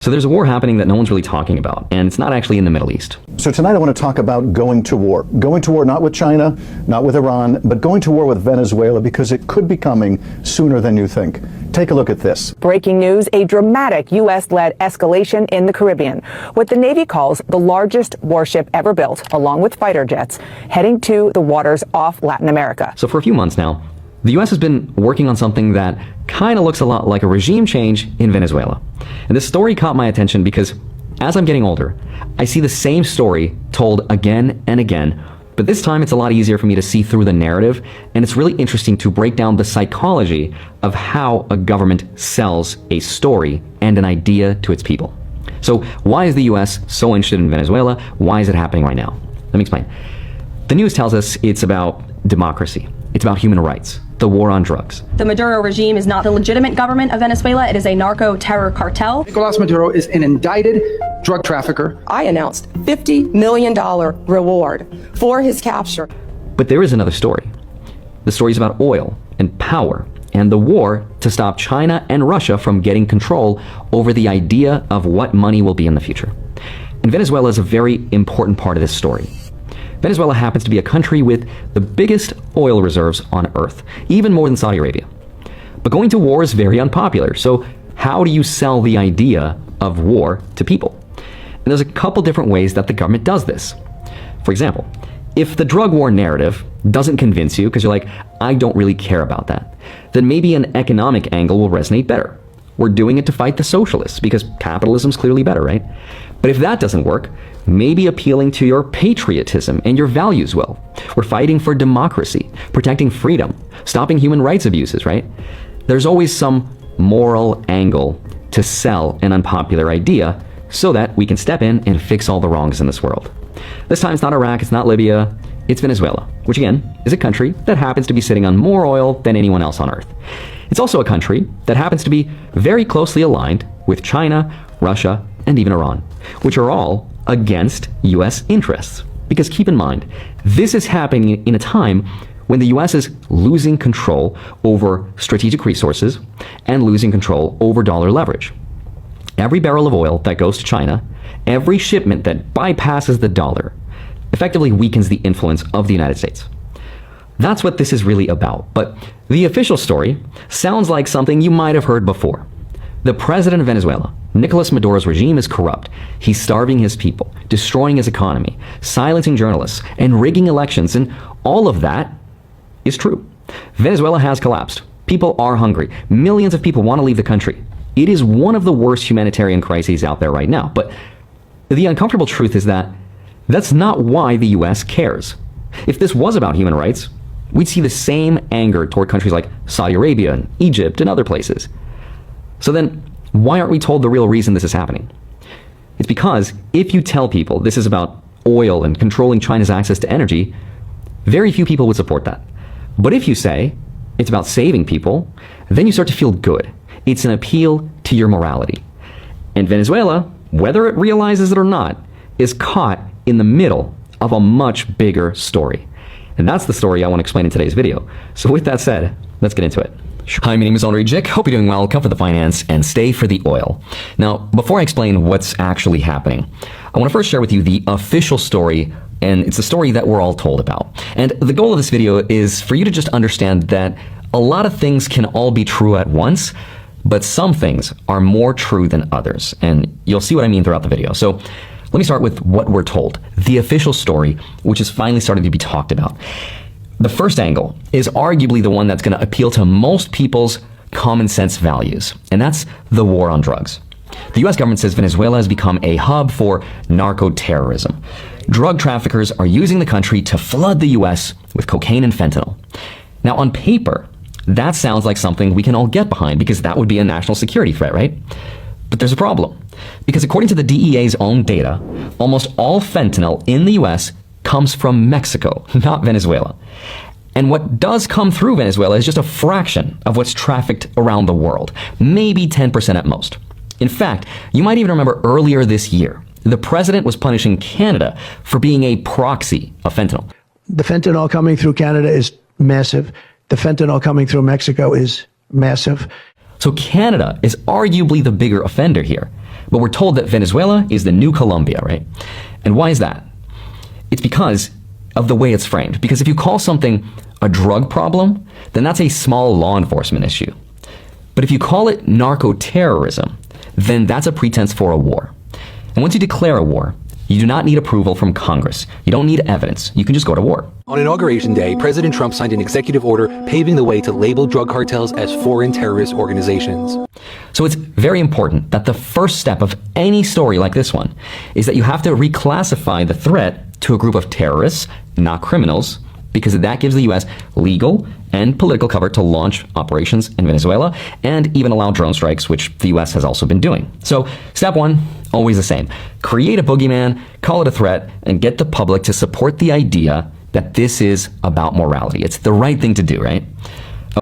So there's a war happening that no one's really talking about, and it's not actually in the Middle East. So tonight I want to talk about going to war. Going to war not with China, not with Iran, but going to war with Venezuela because it could be coming sooner than you think. Take a look at this. Breaking news, a dramatic U.S.-led escalation in the Caribbean. What the Navy calls the largest warship ever built, along with fighter jets, heading to the waters off Latin America. So for a few months now, the U.S. has been working on something that kind of looks a lot like a regime change in Venezuela. And this story caught my attention because as I'm getting older, I see the same story told again and again, but this time it's a lot easier for me to see through the narrative, and it's really interesting to break down the psychology of how a government sells a story and an idea to its people. So why is the U.S. so interested in Venezuela? Why is it happening right now? Let me explain. The news tells us it's about democracy. It's about human rights, the war on drugs. The Maduro regime is not the legitimate government of Venezuela. It is a narco-terror cartel. Nicolas Maduro is an indicted drug trafficker. I announced $50 million reward for his capture. But there is another story. The story is about oil and power and the war to stop China and Russia from getting control over the idea of what money will be in the future. And Venezuela is a very important part of this story. Venezuela happens to be a country with the biggest oil reserves on Earth, even more than Saudi Arabia. But going to war is very unpopular, so how do you sell the idea of war to people? And there's a couple different ways that the government does this. For example, if the drug war narrative doesn't convince you because you're like, I don't really care about that, then maybe an economic angle will resonate better. We're doing it to fight the socialists because capitalism's clearly better, right? But if that doesn't work, maybe appealing to your patriotism and your values will. We're fighting for democracy, protecting freedom, stopping human rights abuses, right? There's always some moral angle to sell an unpopular idea so that we can step in and fix all the wrongs in this world. This time it's not Iraq, it's not Libya, it's Venezuela, which again is a country that happens to be sitting on more oil than anyone else on Earth. It's also a country that happens to be very closely aligned with China, Russia, and even Iran, which are all against U.S. interests. Because keep in mind, this is happening in a time when the U.S. is losing control over strategic resources and losing control over dollar leverage. Every barrel of oil that goes to China, every shipment that bypasses the dollar, effectively weakens the influence of the United States. That's what this is really about. But the official story sounds like something you might have heard before. The president of Venezuela, Nicolas Maduro's regime, is corrupt. He's starving his people, destroying his economy, silencing journalists, and rigging elections, and all of that is true. Venezuela has collapsed. People are hungry. Millions of people want to leave the country. It is one of the worst humanitarian crises out there right now. But the uncomfortable truth is that that's not why the U.S. cares. If this was about human rights, we'd see the same anger toward countries like Saudi Arabia and Egypt and other places. So then, why aren't we told the real reason this is happening? It's because if you tell people this is about oil and controlling China's access to energy, very few people would support that. But if you say it's about saving people, then you start to feel good. It's an appeal to your morality. And Venezuela, whether it realizes it or not, is caught in the middle of a much bigger story. And that's the story I want to explain in today's video. So with that said, let's get into it. Hi, my name is Andre Jick. Hope you're doing well. Come for the finance and stay for the oil. Now, before I explain what's actually happening, I want to first share with you the official story, and it's a story that we're all told about. And the goal of this video is for you to just understand that a lot of things can all be true at once, but some things are more true than others. And you'll see what I mean throughout the video. So let me start with what we're told, the official story, which is finally starting to be talked about. The first angle is arguably the one that's going to appeal to most people's common sense values, and that's the war on drugs. The U.S. government says Venezuela has become a hub for narco-terrorism. Drug traffickers are using the country to flood the U.S. with cocaine and fentanyl. Now, on paper, that sounds like something we can all get behind because that would be a national security threat, right? But there's a problem. Because according to the DEA's own data, almost all fentanyl in the U.S. comes from Mexico, not Venezuela. And what does come through Venezuela is just a fraction of what's trafficked around the world, maybe 10% at most. In fact, you might even remember earlier this year, the president was punishing Canada for being a proxy of fentanyl. The fentanyl coming through Canada is massive. The fentanyl coming through Mexico is massive. So Canada is arguably the bigger offender here. But we're told that Venezuela is the new Colombia, right? And why is that? It's because of the way it's framed. Because if you call something a drug problem, then that's a small law enforcement issue. But if you call it narco-terrorism, then that's a pretense for a war. And once you declare a war, you do not need approval from Congress. You don't need evidence. You can just go to war. On Inauguration Day, President Trump signed an executive order paving the way to label drug cartels as foreign terrorist organizations. So it's very important that the first step of any story like this one is that you have to reclassify the threat to a group of terrorists, not criminals, because that gives the U.S. legal and political cover to launch operations in Venezuela and even allow drone strikes, which the U.S. has also been doing. So step one, always the same. Create a boogeyman, call it a threat, and get the public to support the idea that this is about morality. It's the right thing to do, right?